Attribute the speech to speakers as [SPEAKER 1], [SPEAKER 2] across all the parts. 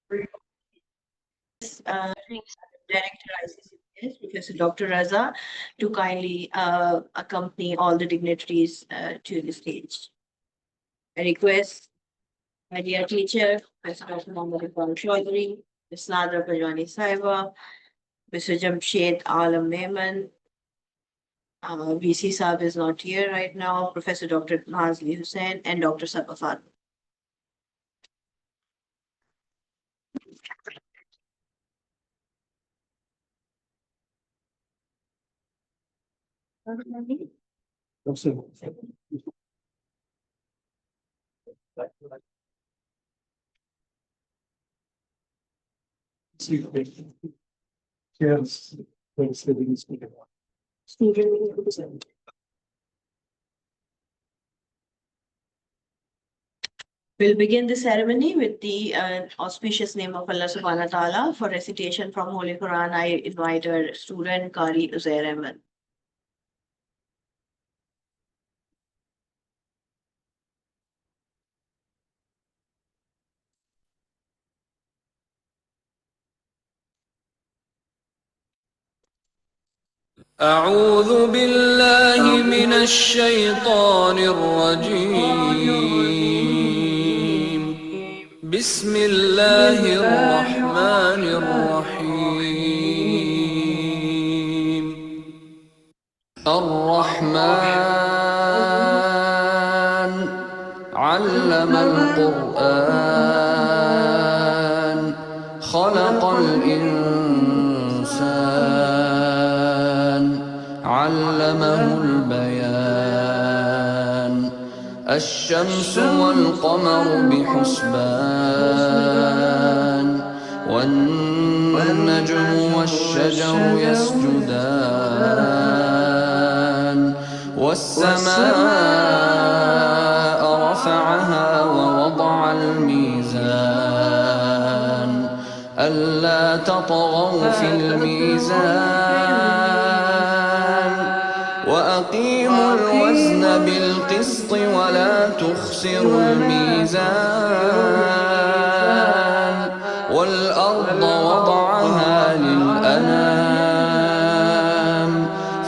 [SPEAKER 1] Director ICCBS, Professor Dr. Raza, to kindly accompany all the dignitaries to the stage. I request my dear teacher, Professor Dr. Mohammad Iqbal Chaudhary, Ms. Nadra Pajani Saiba, Mr. Jamshed Alam Mehman, VC Saab is not here right now, Professor Dr. Nazli Hussain, and Dr. Sabafat. We'll begin the ceremony with the auspicious name of Allah subhanahu wa ta'ala. For recitation from Holy Quran, I invite our student, Qari Uzair Ahmed.
[SPEAKER 2] أعوذ بالله من الشيطان الرجيم بسم الله الرحمن الرحيم الرحمن علم القرآن خلق الإنسان علمه البيان الشمس والقمر بحسبان والنجم والشجر يسجدان والسماء رفعها ووضع الميزان ألا تطغوا في الميزان وأقيموا الوزن بالقسط ولا تخسروا الميزان والأرض وضعها للأنام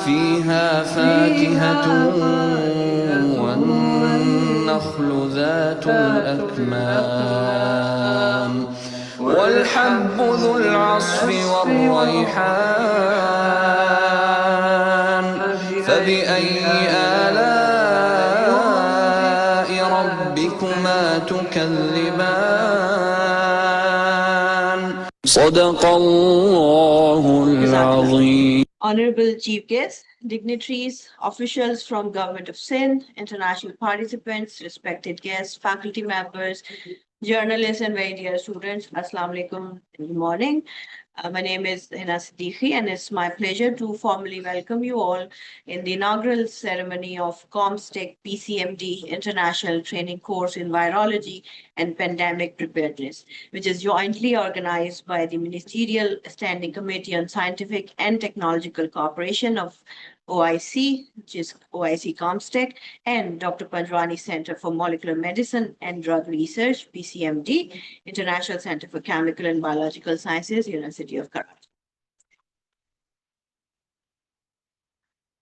[SPEAKER 2] فيها فاكهة والنخل ذات الأكمام والحب ذو العصف والريحان فبأي آلاء ربكما تكذبان صدق الله العظيم.
[SPEAKER 1] Honorable Chief Guests, dignitaries, officials from Government of Sindh, international participants, respected guests, faculty members, journalists, and very dear students, Assalamu alaikum, good morning. My name is Hina Siddiqui, and it's my pleasure to formally welcome you all in the inaugural ceremony of COMSTECH PCMD International Training Course in Virology and Pandemic Preparedness, which is jointly organized by the Ministerial Standing Committee on Scientific and Technological Cooperation of OIC, which is OIC COMSTECH, and Dr. Panjwani Center for Molecular Medicine and Drug Research, PCMD, International Center for Chemical and Biological Sciences, University of Karachi.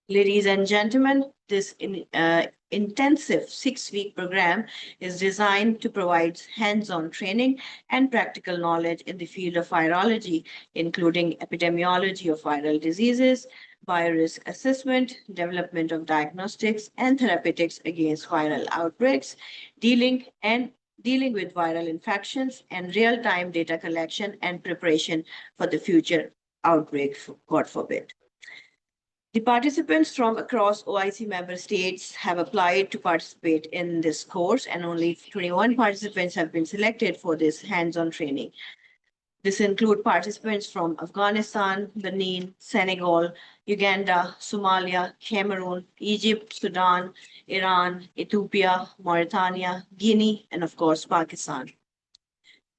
[SPEAKER 1] Ladies and gentlemen, this intensive 6-week program is designed to provide hands-on training and practical knowledge in the field of virology, including epidemiology of viral diseases, biorisk assessment, development of diagnostics and therapeutics against viral outbreaks, dealing with viral infections, and real-time data collection and preparation for the future outbreak, God forbid. The participants from across OIC member states have applied to participate in this course, and only 21 participants have been selected for this hands-on training. This includes participants from Afghanistan, Benin, Senegal, Uganda, Somalia, Cameroon, Egypt, Sudan, Iran, Ethiopia, Mauritania, Guinea, and of course, Pakistan.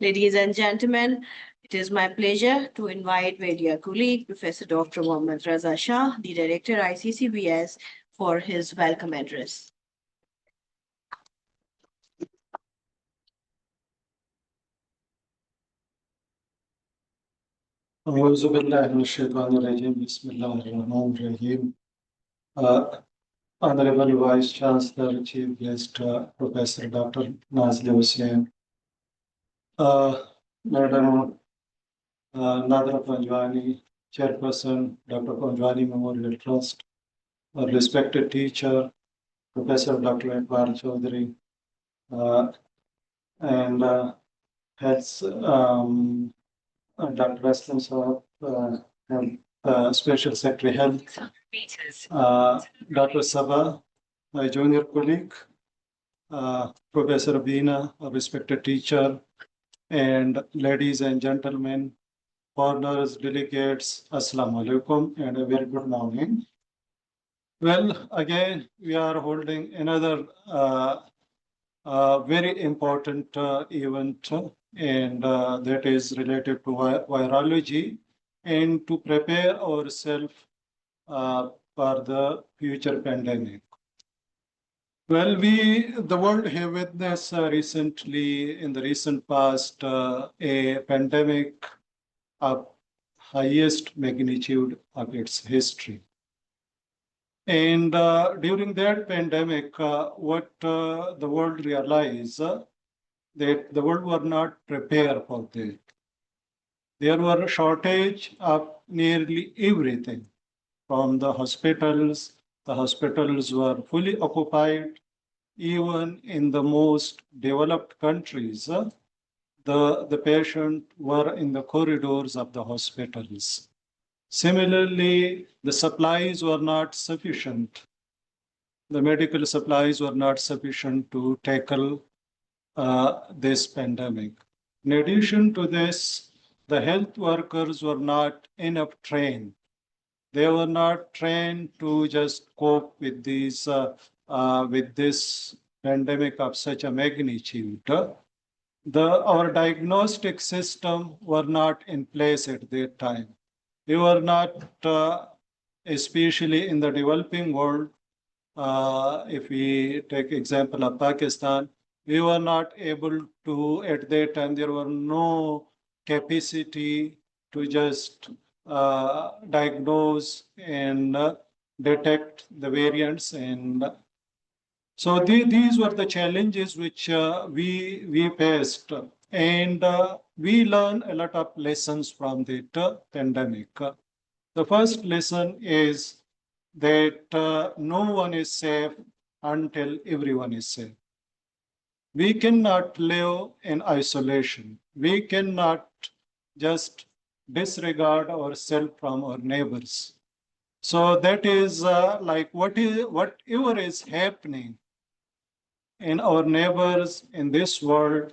[SPEAKER 1] Ladies and gentlemen, it is my pleasure to invite my dear colleague, Professor Dr. Mohammad Raza Shah, the Director, ICCBS, for his welcome address.
[SPEAKER 3] أعوذ بالله من الشيطان الرجيم بسم الله الرحمن الرحيم. Honorable Vice Chancellor, Chief Guest, Professor Dr. Nazli Hussain, Madam Nadra Panjwani, Chairperson, Dr. Panjwani Memorial Trust, our respected teacher, Professor Dr. Iqbal Chaudhary, and Health Dr. Aslam Saab, and Special Secretary Health, Dr. Sabah, my junior colleague, Professor Veena, a respected teacher, and ladies and gentlemen, foreigners, delegates, Assalamu alaikum, and a very good morning. Well, again, we are holding another very important event, and that is related to virology, and to prepare ourselves for the future pandemic. Well, the world have witnessed recently, in the recent past, a pandemic of highest magnitude of its history. And during that pandemic, what the world realized that the world were not prepared for that. There were a shortage of nearly everything. From the hospitals were fully occupied. Even in the most developed countries, the patients were in the corridors of the hospitals. Similarly, the supplies were not sufficient. The medical supplies were not sufficient to tackle this pandemic. In addition to this, the health workers were not enough trained. They were not trained to just cope with this pandemic of such a magnitude. Our diagnostic system were not in place at that time. We were not, especially in the developing world, if we take example of Pakistan, we were not able to, at that time, there were no capacity to just diagnose and detect the variants. And so these were the challenges which we faced. And we learned a lot of lessons from the pandemic. The first lesson is that no one is safe until everyone is safe. We cannot live in isolation. We cannot just disregard ourselves from our neighbors. So that is like whatever is happening in our neighbors in this world,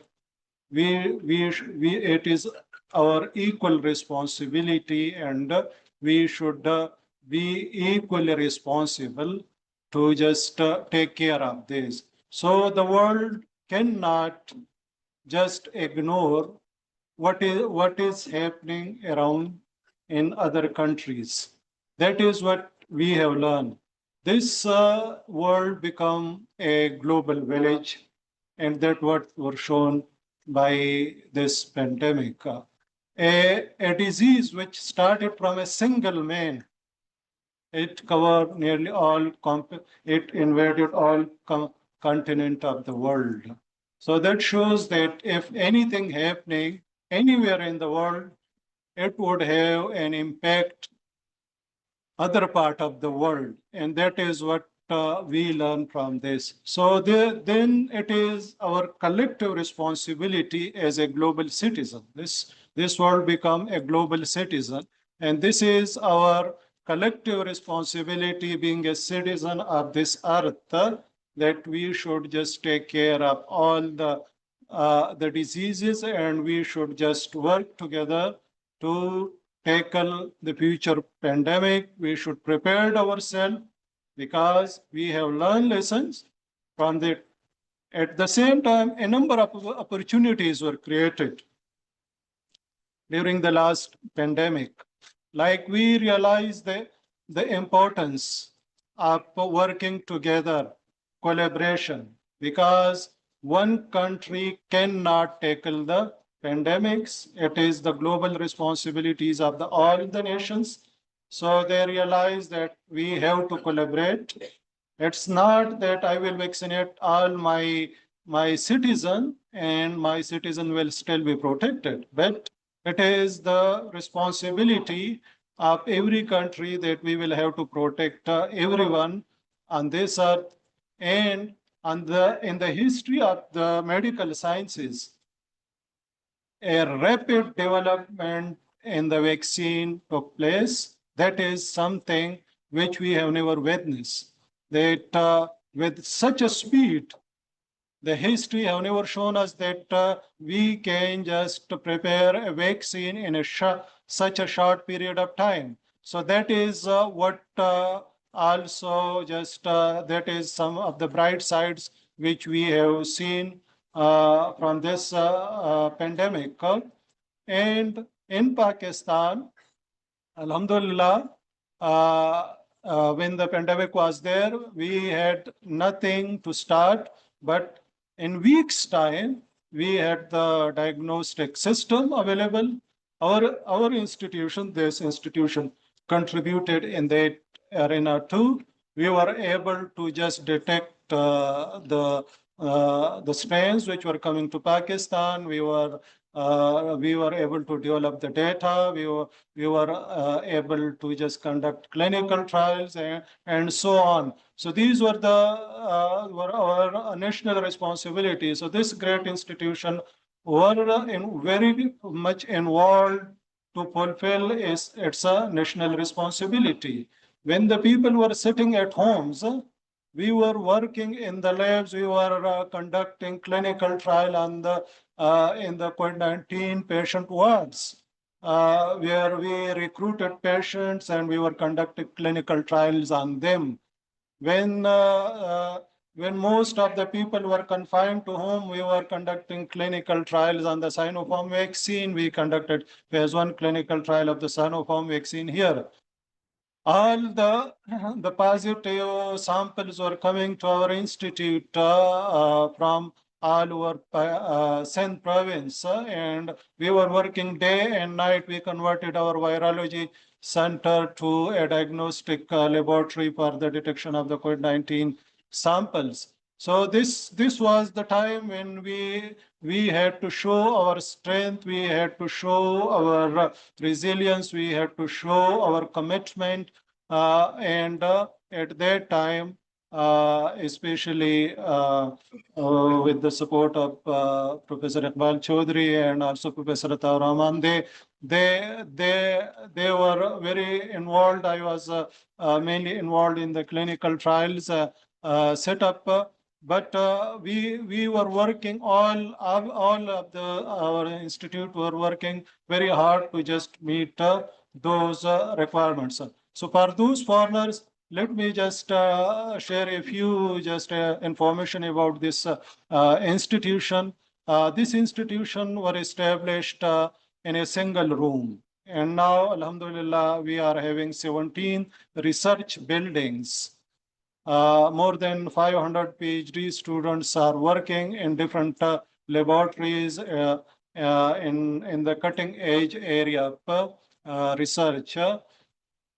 [SPEAKER 3] it is our equal responsibility, and we should be equally responsible to just take care of this. So the world cannot just ignore what is happening around in other countries. That is what we have learned. This world become a global village, and that what were shown by this pandemic. A disease which started from a single man, it covered nearly all, it invaded all continent of the world. So that shows that if anything happening anywhere in the world, it would have an impact other part of the world. And that is what we learn from this. So then it is our collective responsibility as a global citizen. This world become a global citizen. And this is our collective responsibility being a citizen of this earth, that we should just take care of all the diseases, and we should just work together to tackle the future pandemic. We should prepare ourselves because we have learned lessons from it. At the same time, a number of opportunities were created during the last pandemic. Like we realized the importance of working together, collaboration, because one country cannot tackle the pandemics. It is the global responsibilities of all the nations. So they realize that we have to collaborate. It's not that I will vaccinate all my citizen and my citizen will still be protected, but it is the responsibility of every country that we will have to protect everyone on this earth. And in the history of the medical sciences, a rapid development in the vaccine took place. That is something which we have never witnessed. That with such a speed, the history have never shown us that we can just prepare a vaccine in such a short period of time. So that is what also just that is some of the bright sides which we have seen from this pandemic. And in Pakistan, Alhamdulillah, when the pandemic was there, we had nothing to start, but in weeks' time, we had the diagnostic system available. Our institution, this institution, contributed in that arena too. We were able to just detect the strains which were coming to Pakistan. We were able to develop the data. We were able to just conduct clinical trials and so on. So these were were our national responsibilities. So this great institution were very much involved to fulfill its national responsibility. When the people were sitting at homes, we were working in the labs. We were conducting clinical trial on the in the COVID-19 patient wards, where we recruited patients and we were conducting clinical trials on them. When when most of the people were confined to home, we were conducting clinical trials on the Sinopharm vaccine. We conducted phase 1 clinical trial of the Sinopharm vaccine here. All the positive samples were coming to our institute from all over Sindh province, and we were working day and night. We converted our virology center to a diagnostic laboratory for the detection of the COVID-19 samples. So this was the time when we had to show our strength, we had to show our resilience, we had to show our commitment, and at that time, especially with the support of Professor Iqbal Chaudhry and also Professor Ataur Rahman, they were very involved. I was mainly involved in the clinical trials setup. But we were working all of our institute were working very hard to just meet those requirements. So for those foreigners, let me just share a few just information about this institution. This institution was established in a single room. And now, Alhamdulillah, we are having 17 research buildings. More than 500 PhD students are working in different laboratories in the cutting edge area of research.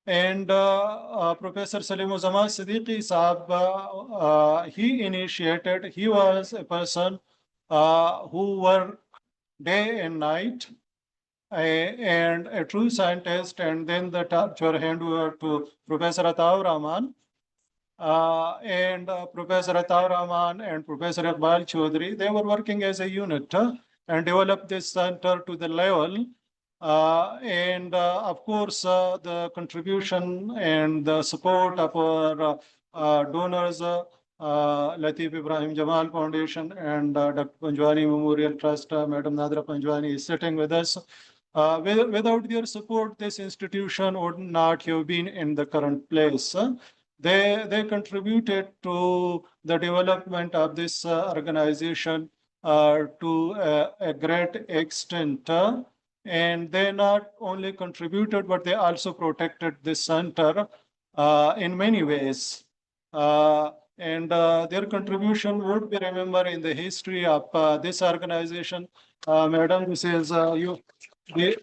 [SPEAKER 3] And Professor Salimuzzaman Siddiqui Saab, he was a person who worked day and night, and a true scientist. And then the torch were handed over to Professor Ataur Rahman. And Professor Ataur Rahman and Professor Iqbal Chaudhry, they were working as a unit and developed this center to the level. And of course, the contribution and the support of our donors, Latif Ibrahim Jamal Foundation and Dr. Panjwani Memorial Trust, Madam Nadra Panjwani is sitting with us. Without their support, this institution would not have been in the current place. They contributed to the development of this organization to a great extent. And they not only contributed, but they also protected this center in many ways. And their contribution would be remembered in the history of this organization. Madam, this is you. The,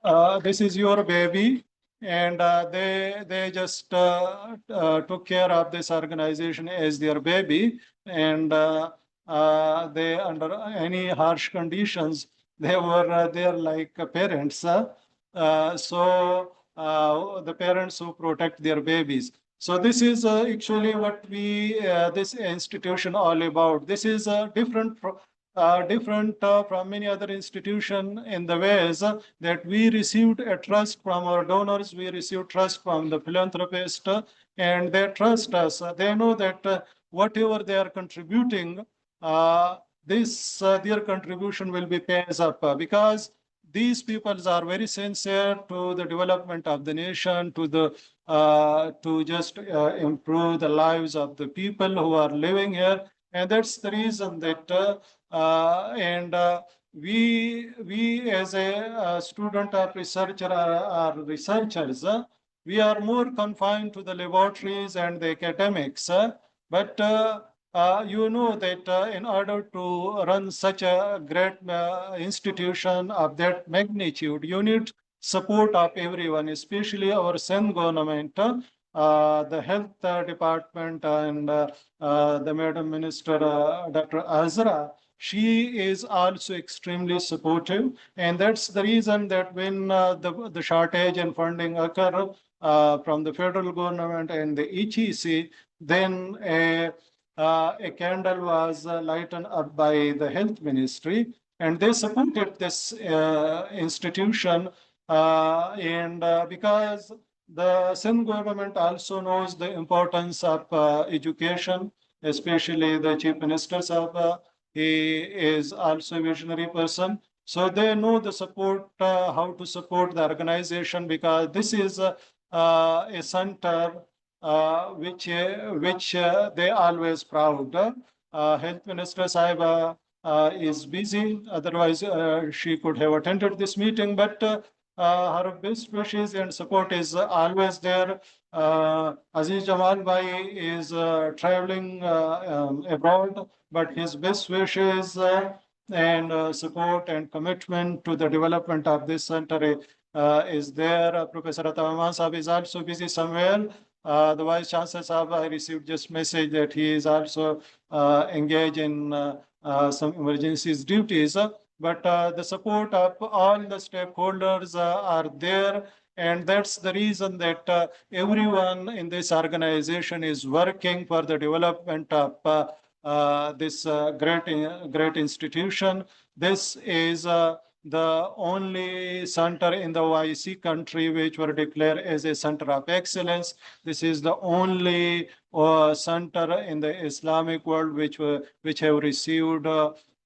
[SPEAKER 3] uh, this is your baby, and they just took care of this organization as their baby, and they under any harsh conditions they were there like parents. The parents who protect their babies. So this is actually what we this institution all about. This is different from many other institution in the ways that we received a trust from our donors, we received trust from the philanthropist, and they trust us. They know that whatever they are contributing, their contribution will be pays up because these peoples are very sincere to the development of the nation, to just improve the lives of the people who are living here, and that's the reason that and we as a student of researcher are researchers, we are more confined to the laboratories and the academics, but you know that in order to run such a great institution of that magnitude, you need support of everyone, especially our Sindh government, the health department, and the Madam Minister, Dr. Azra. She is also extremely supportive, and that's the reason that when the shortage and funding occur from the federal government and the ETC, then a candle was lightened up by the health ministry, and they supported this institution, and because the Sindh government also knows the importance of education, especially the chief minister Sahab. He is also a visionary person. So they know the support, how to support the organization, because this is a center which they always proud. Health Minister Sahib is busy, otherwise she could have attended this meeting, but her best wishes and support is always there. Aziz Jamal Bhai is traveling abroad, but his best wishes and support and commitment to the development of this center is there. Professor Ataman Sahib is also busy somewhere. The Vice Chancellor Sahib, I received just message that he is also engaged in some emergencies duties. But the support of all the stakeholders are there, and that's the reason that everyone in this organization is working for the development of this great institution. This is the only center in the OIC country which were declared as a center of excellence. This is the only center in the Islamic world which have received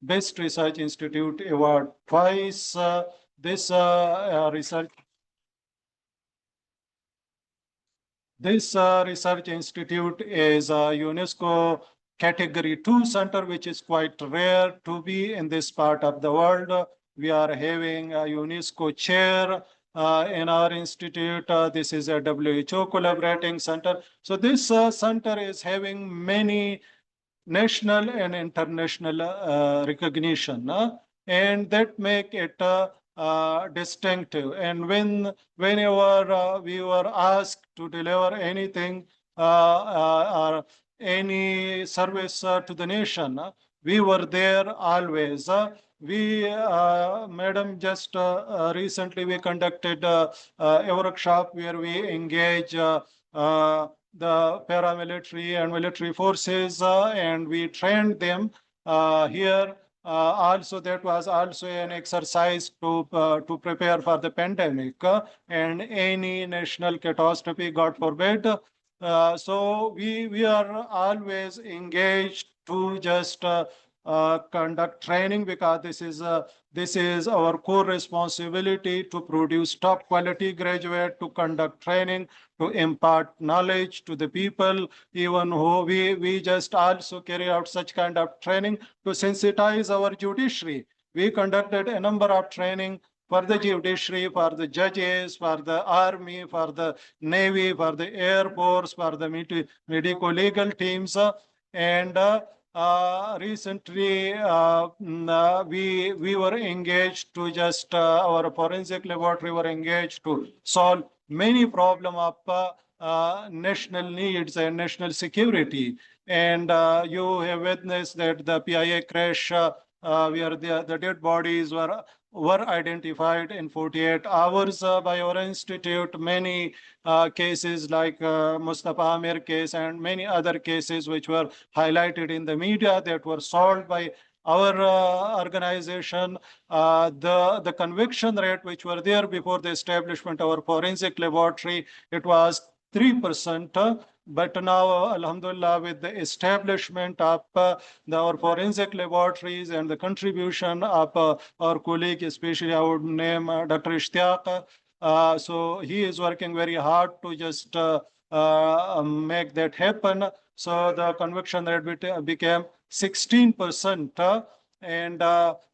[SPEAKER 3] Best Research Institute Award twice. This research institute is a UNESCO Category 2 center, which is quite rare to be in this part of the world. We are having a UNESCO chair in our institute. This is a WHO collaborating center. So this center is having many national and international recognition, and that make it distinctive. And whenever we were asked to deliver anything or any service to the nation, we were there always. Madam, just recently we conducted a workshop where we engage the paramilitary and military forces, and we trained them here. Also, that was also an exercise to prepare for the pandemic and any national catastrophe, God forbid. So we are always engaged to just conduct training, because this is our core responsibility to produce top quality graduate, to conduct training, to impart knowledge to the people, even who we just also carry out such kind of training to sensitize our judiciary. We conducted a number of training for the judiciary, for the judges, for the army, for the navy, for the air force, for the medico-legal teams, and recently we were engaged to just our forensic laboratory were engaged to solve many problem of national needs and national security. And you have witnessed that the PIA crash where the dead bodies were identified in 48 hours by our institute. Many cases like Mustafa Amir case and many other cases which were highlighted in the media that were solved by our organization. The conviction rate which were there before the establishment of our forensic laboratory, it was 3%. But now, Alhamdulillah, with the establishment of our forensic laboratories and the contribution of our colleague, especially I would name Dr. Ishtiyaq. So he is working very hard to just make that happen. So the conviction rate became 16%. And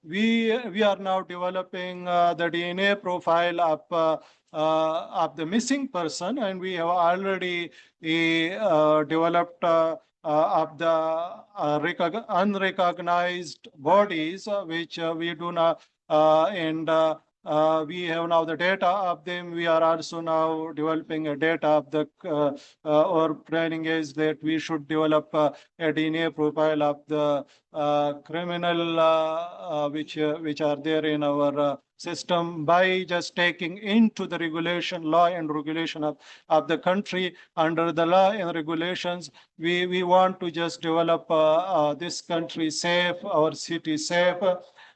[SPEAKER 3] we are now developing the DNA profile of the missing person, and we have already developed of the unrecognized bodies, which we do not, and we have now the data of them. We are also now developing a data of the, our planning is that we should develop a DNA profile of the criminal which are there in our system by just taking into the law and regulation of the country. Under the law and regulations, we want to just develop this country safe, our city safe.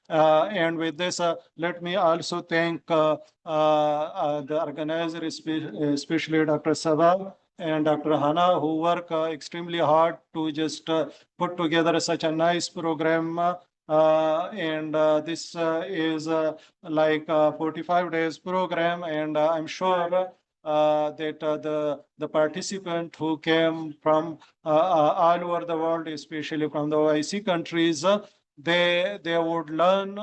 [SPEAKER 3] And with this, let me also thank the organizer, especially Dr. Sabah and Dr. Hana, who work extremely hard to just put together such a nice program. And this is like a 45 days program, and I'm sure that the participant who came from all over the world, especially from the OIC countries, they would learn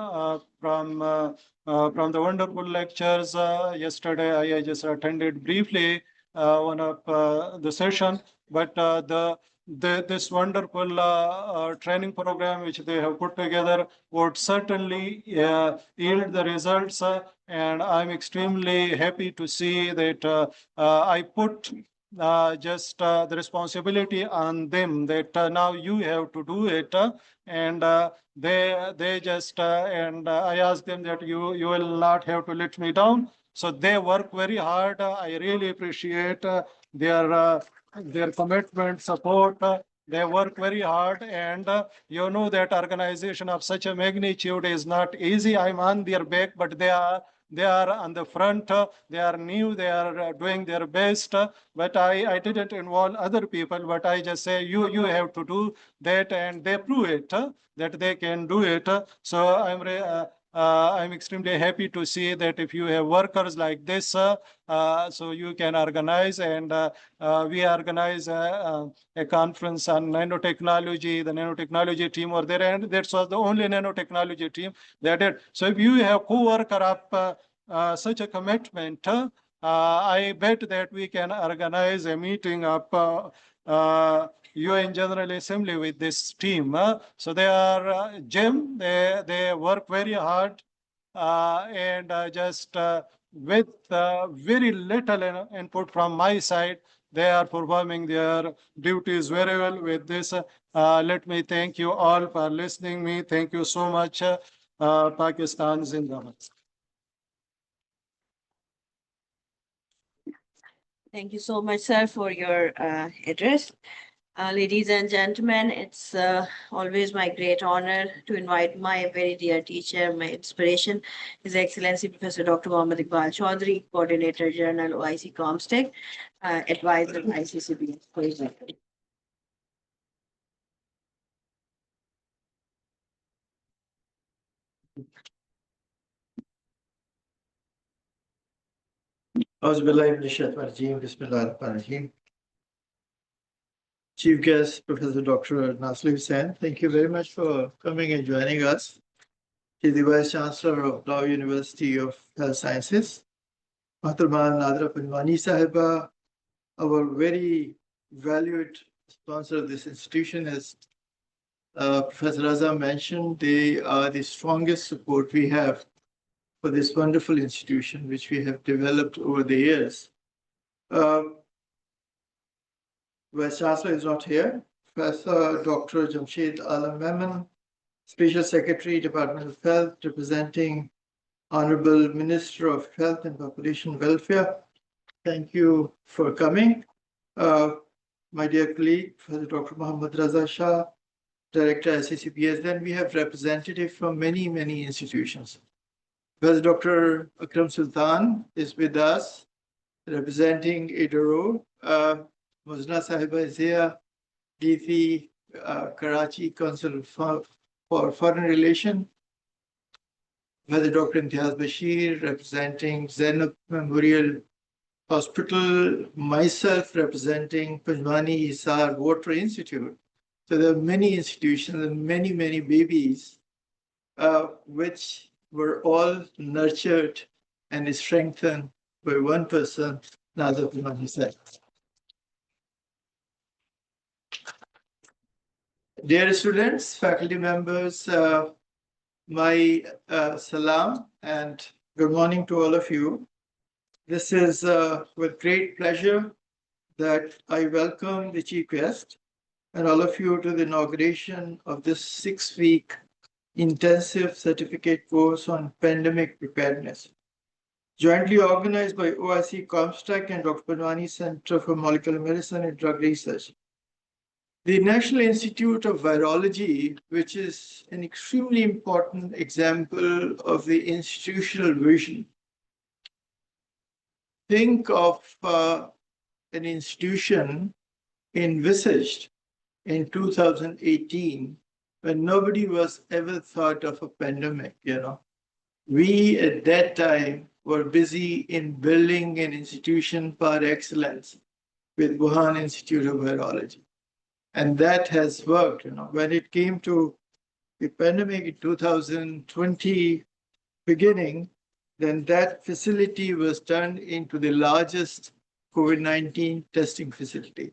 [SPEAKER 3] from the wonderful lectures. Yesterday, I just attended briefly one of the session, but this wonderful training program which they have put together would certainly yield the results. And I'm extremely happy to see that I put just the responsibility on them that now you have to do it. And they just and I asked them that you will not have to let me down. So they work very hard. I really appreciate their commitment, support. They work very hard, and you know that organization of such a magnitude is not easy. I'm on their back, but they are on the front. They are new. They are doing their best. But I didn't involve other people. But I just say you have to do that, and they prove it that they can do it. So I'm extremely happy to see that if you have workers like this, so you can organize, and we organize a conference on nanotechnology. The nanotechnology team were there, and that was the only nanotechnology team that did. So if you have co-worker of such a commitment, I bet that we can organize a meeting of UN General Assembly with this team. So they are Jim. They work very hard, and just with very little input from my side, they are performing their duties very well with this. Let me thank you all for listening me. Thank you so much. Pakistan Zindabad.
[SPEAKER 1] Thank you so much, sir, for your address. Ladies and gentlemen, it's always my great honor to invite my very dear teacher, my inspiration, His Excellency Professor Dr. Mohammad Iqbal Chaudhry, Coordinator General OIC COMSTECH, Advisor ICCBS. Please welcome.
[SPEAKER 4] Bismillahirrahmanirrahim. Chief guest, Professor Dr. Nasli Hussain, thank you very much for coming and joining us. He's the Vice Chancellor of Law University of Health Sciences. Mahtarman Nadra Panwani Sahiba, our very valued sponsor of this institution, has Professor Raza mentioned, they are the strongest support we have for this wonderful institution, which we have developed over the years. Vice Chancellor is not here. Professor Dr. Jamshed Alam Memon, Special Secretary, Department of Health, representing Honorable Minister of Health and Population Welfare. Thank you for coming. My dear colleague, Professor Dr. Mohammad Raza Shah, Director iccbs. Then we have representatives from many, many institutions. Professor Dr. Akram Sultan is with us, representing ADRO. Muzna Sahiba is here, DP, Karachi Council for Foreign Relations. Professor Dr. Imtiaz Bashir, representing Zainab Memorial Hospital, myself representing Panjwani Hisar Water Institute. So there are many institutions and many, many babies, which were all nurtured and strengthened by one person, Nazar Panjwani said. Dear students, faculty members, my salam and good morning to all of you. This is with great pleasure that I welcome the Chief Guest and all of you to the inauguration of this 6-week intensive certificate course on pandemic preparedness, jointly organized by OIC COMSTECH and Dr. Panjwani Center for Molecular Medicine and Drug Research. The National Institute of Virology, which is an extremely important example of the institutional vision. Think of an institution envisaged in 2018 when nobody was ever thought of a pandemic, We at that time were busy in building an institution par excellence with Wuhan Institute of Virology. And that has worked, When it came to the pandemic in 2020 beginning, then that facility was turned into the largest COVID-19 testing facility.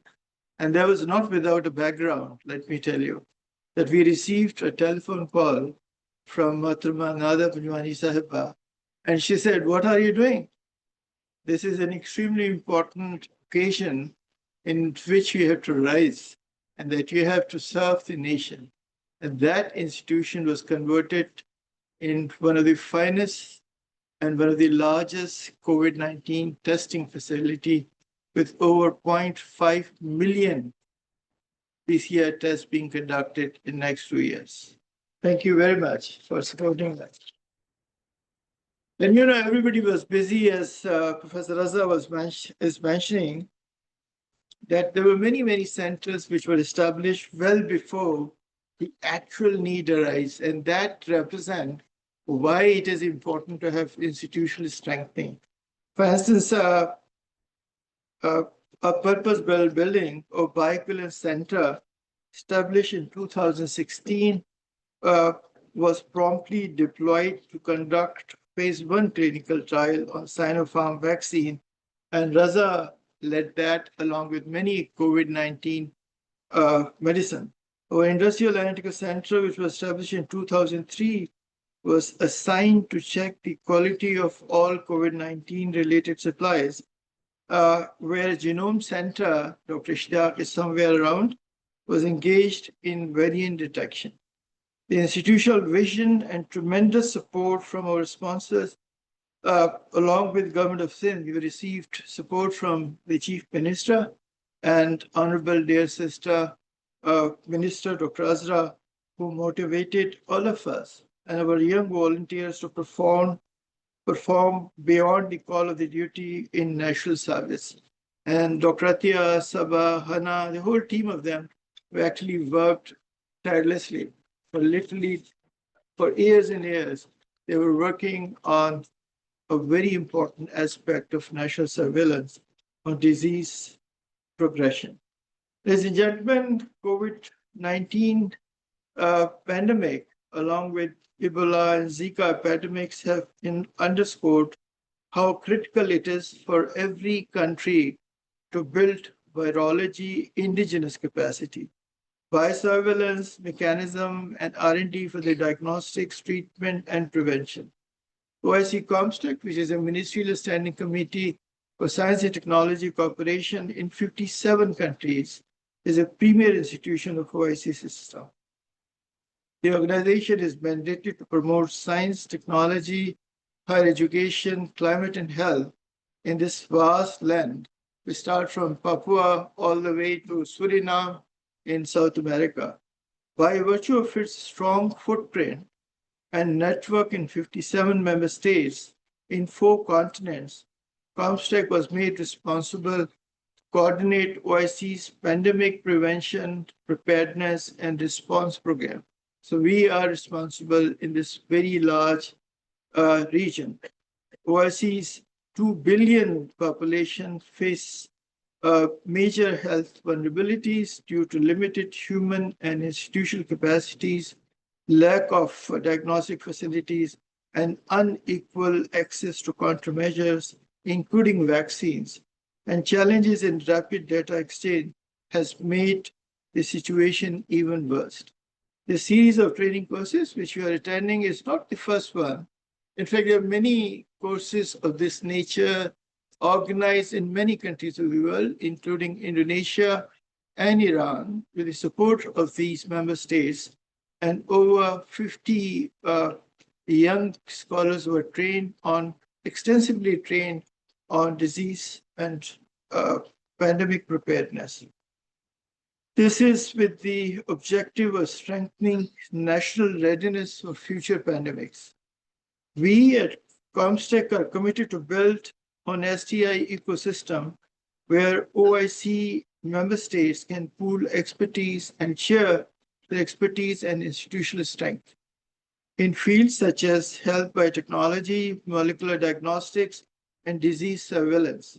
[SPEAKER 4] And that was not without a background, let me tell you, that we received a telephone call from Matrama Nada Panjwani Sahiba, and she said, "What are you doing? This is an extremely important occasion in which you have to rise and that you have to serve the nation." And that institution was converted in one of the finest and one of the largest COVID-19 testing facility with over 0.5 million PCR tests being conducted in the next 2 years. Thank you very much for supporting that. And everybody was busy, as Professor Raza is mentioning, that there were many, many centers which were established well before the actual need arose, and that represent why it is important to have institutional strengthening. For instance, a purpose-built building or bioequivalence center established in 2016 was promptly deployed to conduct phase 1 clinical trial on Sinopharm vaccine, and Raza led that along with many COVID-19 medicine. Our Industrial Analytical Center, which was established in 2003, was assigned to check the quality of all COVID-19 related supplies, where Genome Center, Dr. Ishtiaq is somewhere around, was engaged in variant detection. The institutional vision and tremendous support from our sponsors, along with Government of Sindh, we received support from the Chief Minister and Honorable dear sister, Minister Dr. Azra, who motivated all of us and our young volunteers to perform beyond the call of the duty in national service. And Dr. Atia, Sabah, Hana, the whole team of them, who actually worked tirelessly for years and years. They were working on a very important aspect of national surveillance on disease progression. Ladies and gentlemen, COVID-19 pandemic, along with Ebola and Zika epidemics, have underscored how critical it is for every country to build virology indigenous capacity. biosurveillance mechanism, and R&D for the diagnostics, treatment, and prevention. OIC COMSTECH, which is a ministerial standing committee for science and technology cooperation in 57 countries, is a premier institution of OIC system. The organization is mandated to promote science, technology, higher education, climate, and health in this vast land. We start from Papua all the way to Suriname in South America. By virtue of its strong footprint and network in 57 member states in 4 continents, COMSTECH was made responsible to coordinate OIC's pandemic prevention, preparedness, and response program. So we are responsible in this very large region. OIC's 2 billion population face major health vulnerabilities due to limited human and institutional capacities, lack of diagnostic facilities, and unequal access to countermeasures, including vaccines. And challenges in rapid data exchange has made the situation even worse. The series of training courses which you are attending is not the first one. In fact, there are many courses of this nature organized in many countries of the world, including Indonesia and Iran, with the support of these member states. And over 50 young scholars were extensively trained on disease and pandemic preparedness. This is with the objective of strengthening national readiness for future pandemics. We at COMSTECH are committed to build an STI ecosystem where OIC member states can pool expertise and share their expertise and institutional strength in fields such as health biotechnology, molecular diagnostics, and disease surveillance,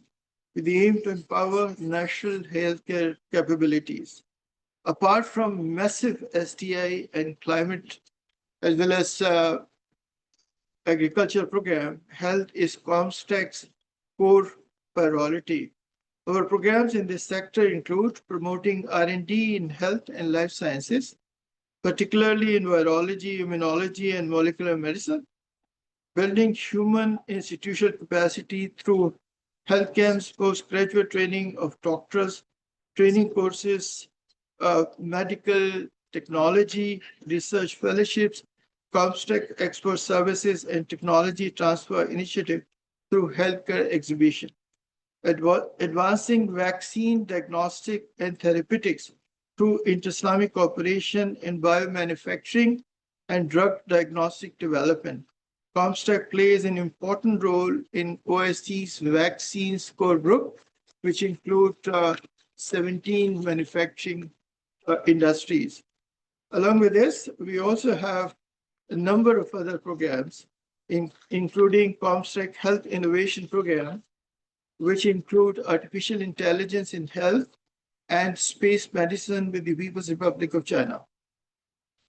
[SPEAKER 4] with the aim to empower national healthcare capabilities. Apart from massive STI and climate, as well as agriculture program, health is COMSTECH's core priority. Our programs in this sector include promoting R&D in health and life sciences, particularly in virology, immunology, and molecular medicine, building human institutional capacity through health camps, postgraduate training of doctors, training courses, medical technology, research fellowships, COMSTECH expert services, and technology transfer initiative through healthcare exhibition. Advancing vaccine diagnostic and therapeutics through inter-Islamic cooperation in biomanufacturing and drug diagnostic development. COMSTECH plays an important role in OIC's vaccines core group, which include 17 manufacturing industries. Along with this, we also have a number of other programs, including COMSTECH Health Innovation Program, which include artificial intelligence in health and space medicine with the People's Republic of China.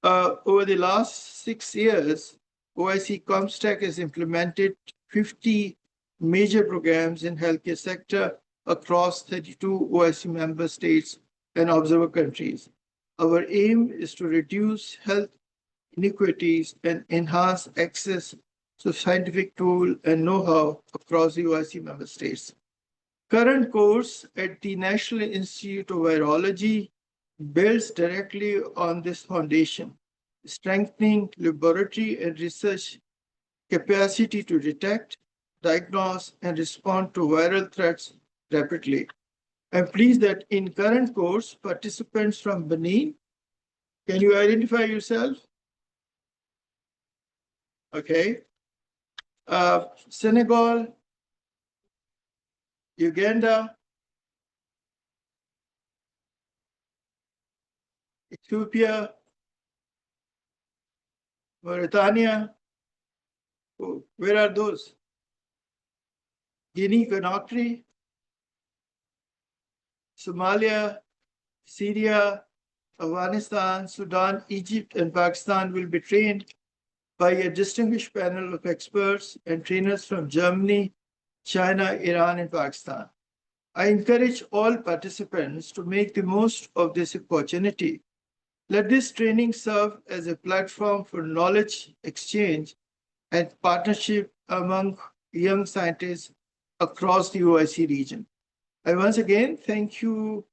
[SPEAKER 4] Over the last 6 years, OIC COMSTECH has implemented 50 major programs in healthcare sector across 32 OIC member states and observer countries. Our aim is to reduce health inequities and enhance access to scientific tool and know-how across the OIC member states. Current course at the National Institute of Virology builds directly on this foundation, strengthening laboratory and research capacity to detect, diagnose, and respond to viral threats rapidly. I'm pleased that in current course, participants from Benin, can you identify yourself? Okay. Senegal, Uganda, Ethiopia, Mauritania. Oh, where are those? Guinea, Conakry, Somalia, Syria, Afghanistan, Sudan, Egypt, and Pakistan will be trained by a distinguished panel of experts and trainers from Germany, China, Iran, and Pakistan. I encourage all participants to make the most of this opportunity Let this training serve as a platform for knowledge exchange and partnership among young scientists across the OIC region. I once again thank you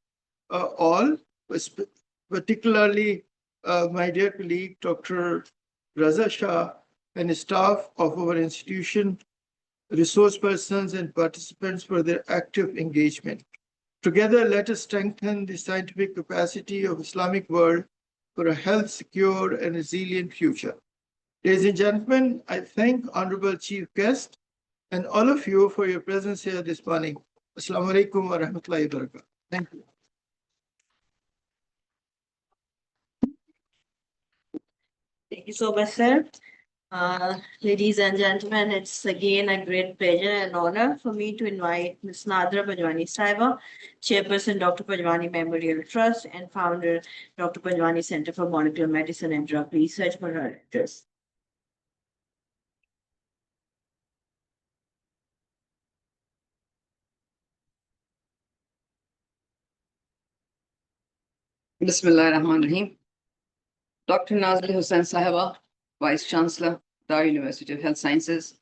[SPEAKER 4] all, particularly my dear colleague, Dr. Raza Shah, and staff of our institution, resource persons and participants for their active engagement. Together, let us strengthen the scientific capacity of Islamic world for a health, secure, and resilient future. Ladies and gentlemen, I thank Honorable Chief Guest and all of you for your presence here this morning. Assalamu alaikum wa rahmatullahi wa barakatuh. Thank you.
[SPEAKER 1] Thank you so much, sir. Ladies and gentlemen, it's again a great pleasure and honor for me to invite Ms. Nadra Pajwani Saiba, Chairperson Dr. Pajwani Memorial Trust and founder Dr. Pajwani Center for Molecular Medicine and Drug Research for her address.
[SPEAKER 5] Bismillah ar-Rahman ar-Rahim. Dr. Nazli Hussain Sahaba, Vice Chancellor, Dar University of Health Sciences,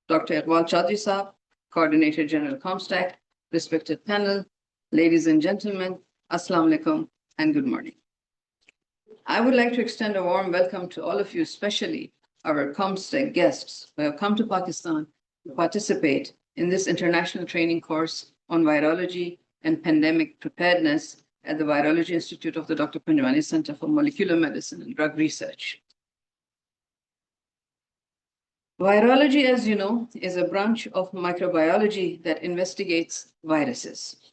[SPEAKER 5] Dr. Iqbal Chaudhry Saab, Coordinator General COMSTECH, respected panel, ladies and gentlemen, Assalamu alaikum and good morning. I would like to extend a warm welcome to all of you, especially our COMSTECH guests who have come to Pakistan to participate in this international training course on virology and pandemic preparedness at the Virology Institute of the Dr. Pajwani Center for Molecular Medicine and Drug Research. Virology, as you know, is a branch of microbiology that investigates viruses.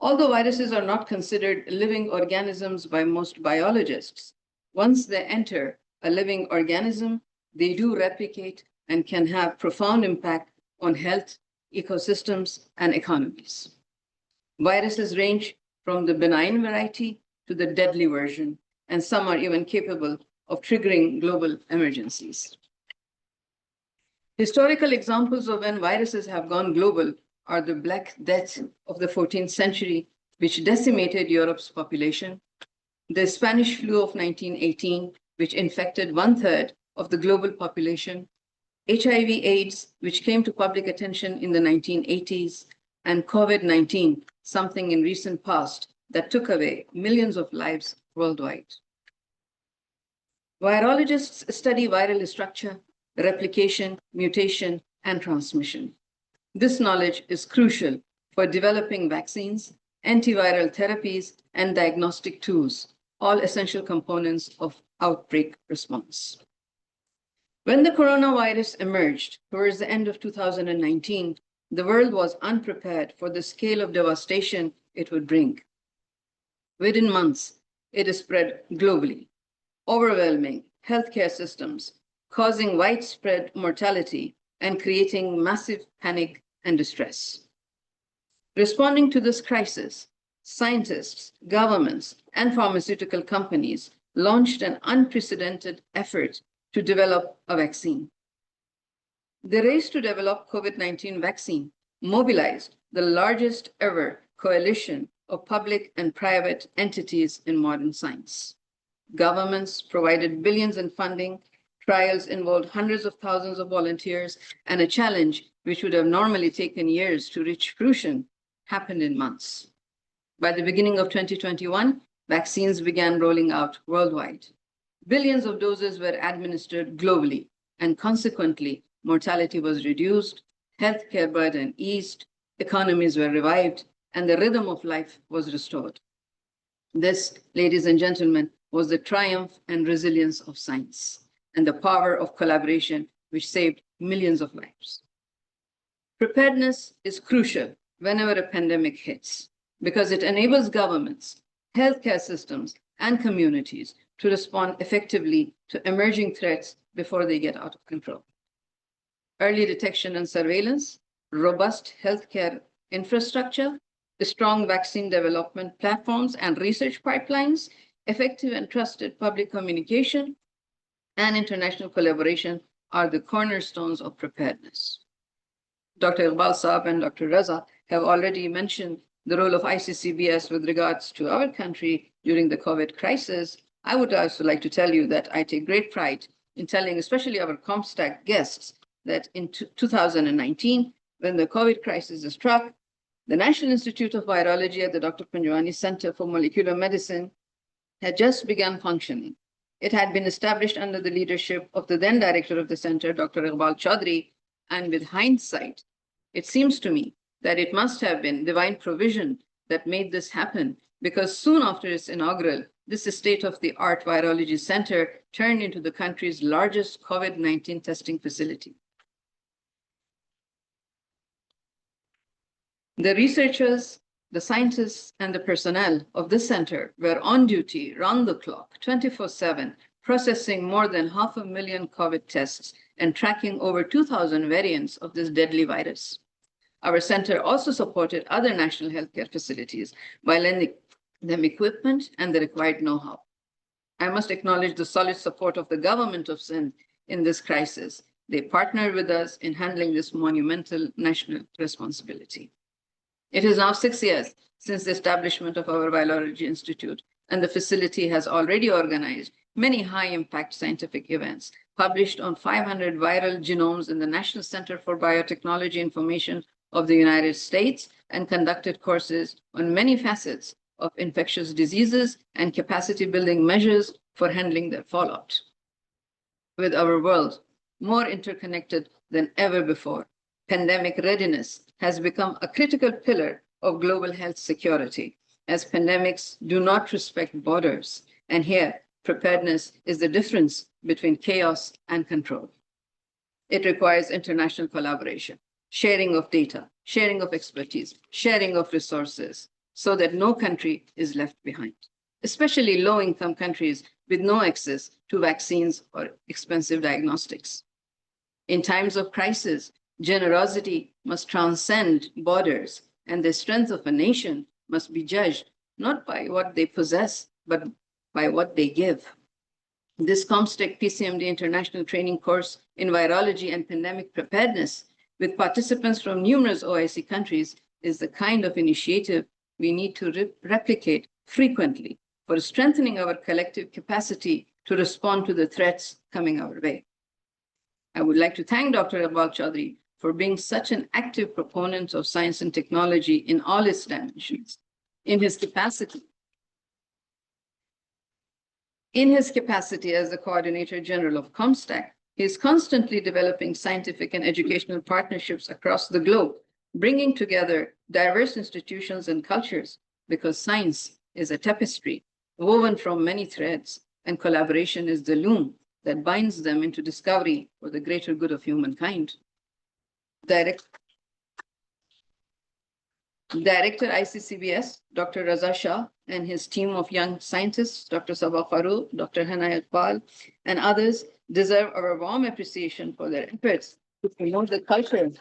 [SPEAKER 5] Although viruses are not considered living organisms by most biologists, once they enter a living organism, they do replicate and can have profound impact on health, ecosystems, and economies. Viruses range from the benign variety to the deadly version, and some are even capable of triggering global emergencies. Historical examples of when viruses have gone global are the Black Death of the 14th century, which decimated Europe's population, the Spanish flu of 1918, which infected 1/3 of the global population, HIV/AIDS, which came to public attention in the 1980s, and COVID-19, something in recent past that took away millions of lives worldwide. Virologists study viral structure, replication, mutation, and transmission. This knowledge is crucial for developing vaccines, antiviral therapies, and diagnostic tools, all essential components of outbreak response. When the coronavirus emerged towards the end of 2019, the world was unprepared for the scale of devastation it would bring. Within months, it spread globally, overwhelming healthcare systems, causing widespread mortality and creating massive panic and distress. Responding to this crisis, scientists, governments, and pharmaceutical companies launched an unprecedented effort to develop a vaccine. The race to develop COVID-19 vaccine mobilized the largest ever coalition of public and private entities in modern science. Governments provided billions in funding, trials involved hundreds of thousands of volunteers, and a challenge which would have normally taken years to reach fruition happened in months. By the beginning of 2021, vaccines began rolling out worldwide. Billions of doses were administered globally, and consequently, mortality was reduced, healthcare burden eased, economies were revived, and the rhythm of life was restored. This, ladies and gentlemen, was the triumph and resilience of science and the power of collaboration which saved millions of lives. Preparedness is crucial whenever a pandemic hits because it enables governments, healthcare systems, and communities to respond effectively to emerging threats before they get out of control. Early detection and surveillance, robust healthcare infrastructure, strong vaccine development platforms and research pipelines, effective and trusted public communication, and international collaboration are the cornerstones of preparedness. Dr. Iqbal Saab and Dr. Raza have already mentioned the role of iccbs with regards to our country during the COVID crisis. I would also like to tell you that I take great pride in telling especially our COMSTECH guests that in 2019, when the COVID crisis struck, the National Institute of Virology at the Dr. Panjwani Center for Molecular Medicine had just begun functioning. It had been established under the leadership of the then director of the center, Dr. Iqbal Chaudhry, and with hindsight, it seems to me that it must have been divine provision that made this happen, because soon after its inaugural, this state-of-the-art virology center turned into the country's largest COVID-19 testing facility. The researchers, the scientists, and the personnel of this center were on duty round the clock, 24/7, processing more than 500,000 COVID tests and tracking over 2,000 variants of this deadly virus. Our center also supported other national healthcare facilities by lending them equipment and the required know-how. I must acknowledge the solid support of the government of Sindh in this crisis. They partnered with us in handling this monumental national responsibility. It is now 6 years since the establishment of our Virology Institute, and the facility has already organized many high-impact scientific events, published on 500 viral genomes in the National Center for Biotechnology Information of the United States, and conducted courses on many facets of infectious diseases and capacity-building measures for handling their fallout. With our world more interconnected than ever before, pandemic readiness has become a critical pillar of global health security, as pandemics do not respect borders. And here, preparedness is the difference between chaos and control. It requires international collaboration, sharing of data, sharing of expertise, sharing of resources, so that no country is left behind, especially low-income countries with no access to vaccines or expensive diagnostics. In times of crisis, generosity must transcend borders, and the strength of a nation must be judged not by what they possess, but by what they give. This COMSTECH PCMD international training course in virology and pandemic preparedness, with participants from numerous OIC countries, is the kind of initiative we need to replicate frequently for strengthening our collective capacity to respond to the threats coming our way. I would like to thank Dr. Iqbal Chaudhry for being such an active proponent of science and technology in all its dimensions. In his capacity as the Coordinator General of COMSTECH, he is constantly developing scientific and educational partnerships across the globe, bringing together diverse institutions and cultures, because science is a tapestry woven from many threads, and collaboration is the loom that binds them into discovery for the greater good of humankind. Director iccbs, Dr. Raza Shah, and his team of young scientists, Dr. Sabah Farooq, Dr. Hana Iqbal, and others, deserve our warm appreciation for their efforts to promote the culture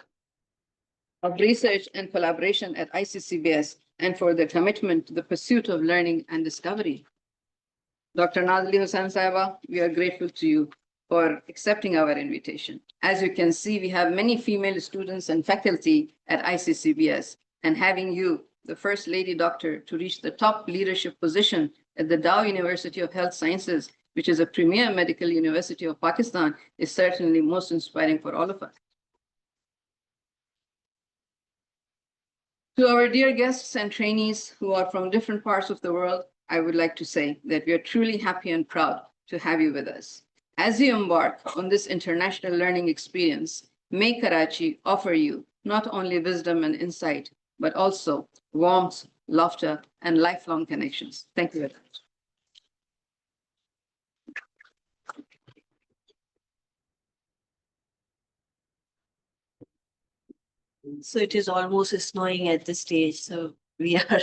[SPEAKER 5] of research and collaboration at iccbs, and for their commitment to the pursuit of learning and discovery. Dr. Nazli Hussain Saiba, we are grateful to you for accepting our invitation. As you can see, we have many female students and faculty at iccbs, and having you, the first lady doctor, to reach the top leadership position at the Dow University of Health Sciences, which is a premier medical university of Pakistan, is certainly most inspiring for all of us. To our dear guests and trainees who are from different parts of the world, I would like to say that we are truly happy and proud to have you with us. As you embark on this international learning experience, may Karachi offer you not only wisdom and insight, but also warmth, laughter, and lifelong connections. Thank you very much.
[SPEAKER 1] So it is almost snowing at this stage, so we are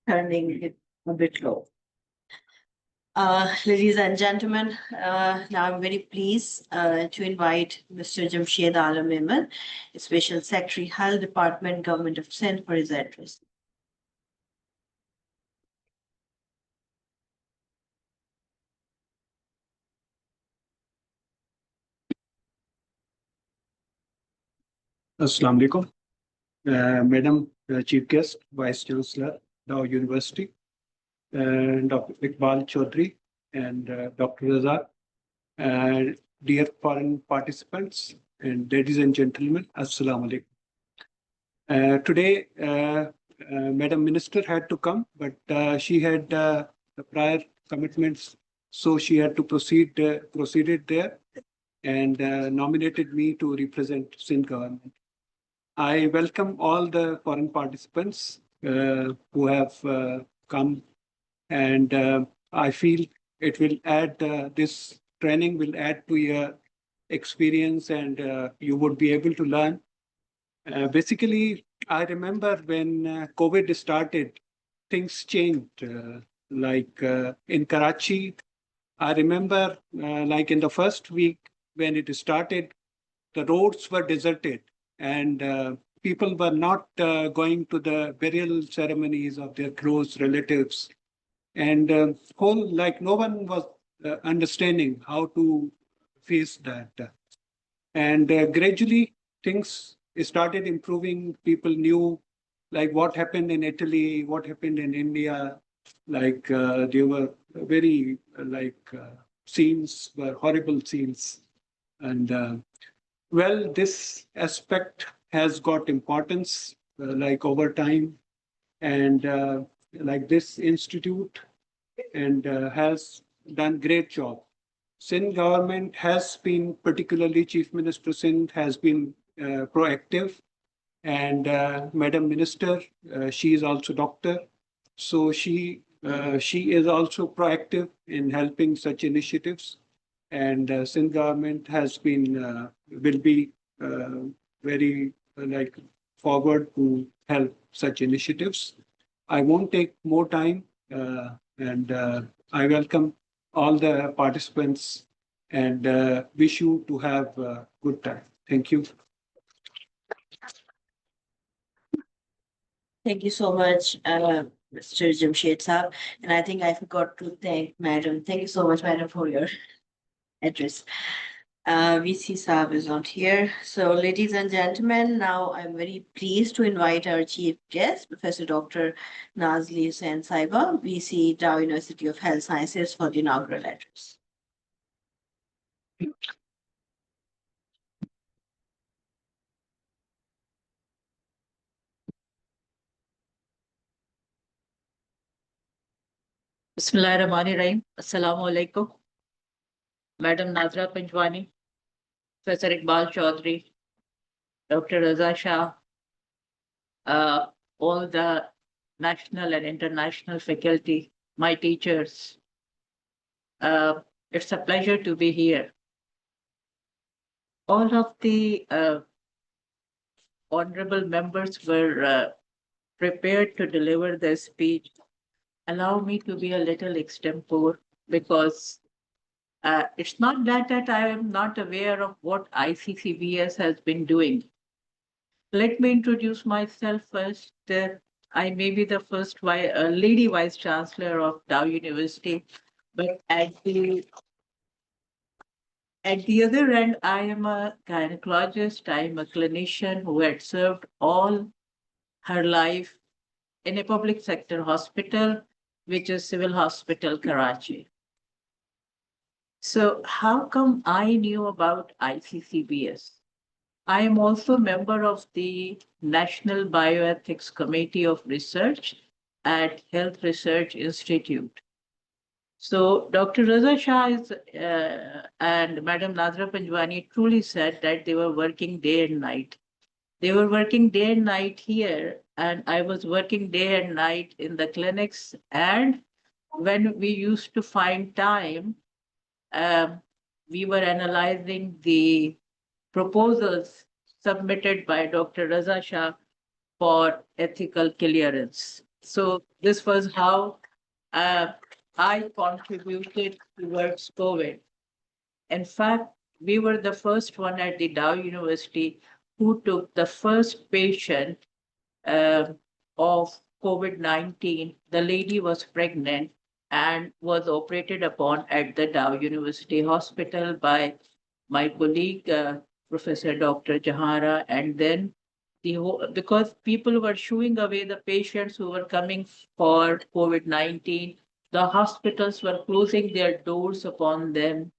[SPEAKER 1] turning it a bit low. Ladies and gentlemen, now I'm very pleased to invite Mr. Jamshed Alam Memon, Special Secretary, Health Department, Government of Sindh, for his address.
[SPEAKER 3] Assalamu alaikum. Madam Chief Guest, Vice Chancellor, Dow University, and Dr. Iqbal Chaudhry, and Dr. Raza, dear foreign participants, and ladies and gentlemen, Assalamu alaikum. Today, Madam Minister had to come, but she had the prior commitments, so she had to proceeded there and nominated me to represent Sindh government. I welcome all the foreign participants who have come, and I feel it will add, this training will add to your experience, and you would be able to learn. Basically, I remember when COVID started, things changed. In Karachi, I remember like in the first week when it started, the roads were deserted, and people were not going to the burial ceremonies of their close relatives. And whole, like, no one was understanding how to face that. And gradually things started improving. People knew like what happened in Italy, what happened in India. Like there were very scenes were horrible scenes. And well, this aspect has got importance like over time. And like this institute and has done great job. Sindh government has been, particularly Chief Minister Sindh, has been proactive, and Madam Minister, she is also doctor, so she is also proactive in helping such initiatives, and Sindh government has been will be very like forward to help such initiatives. I won't take more time, and I welcome all the participants and wish you to have a good time. Thank you.
[SPEAKER 1] Thank you so much, Mr. Jamshed Saab. And I think I forgot to thank Madam. Thank you so much, Madam, for your address. VC Saab is not here. So, ladies and gentlemen, now I'm very pleased to invite our chief guest, Professor Dr. Nazli Hussain Saiba, VC, Dow University of Health Sciences, for the inaugural address.
[SPEAKER 6] Bismillahirrahmanirrahim. Assalamu alaikum. Madam Nazra Panjwani, Professor Iqbal Chaudhry, Dr. Raza Shah, all the national and international faculty, my teachers. It's a pleasure to be here. All of the honorable members were prepared to deliver their speech. Allow me to be a little extempore because it's not that I am not aware of what ICCBS has been doing. Let me introduce myself first. I may be the first lady vice chancellor of Dow University, but at the other end, I am a gynecologist. I am a clinician who had served all her life in a public sector hospital, which is Civil Hospital, Karachi. So how come I knew about ICCBS? I am also a member of the National Bioethics Committee of Research at Health Research Institute. So Dr. Raza Shah and Madam Nazra Panjwani truly said that they were working day and night. They were working day and night here, and I was working day and night in the clinics. And when we used to find time, we were analyzing the proposals submitted by Dr. Raza Shah for ethical clearance. So this was how I contributed towards COVID. In fact, we were the first one at the Dow University who took the first patient of COVID-19. The lady was pregnant and was operated upon at the Dow University Hospital by my colleague, Professor Dr. Jahara, and then because people were shooing away the patients who were coming for COVID-19, The hospitals were closing their doors upon them,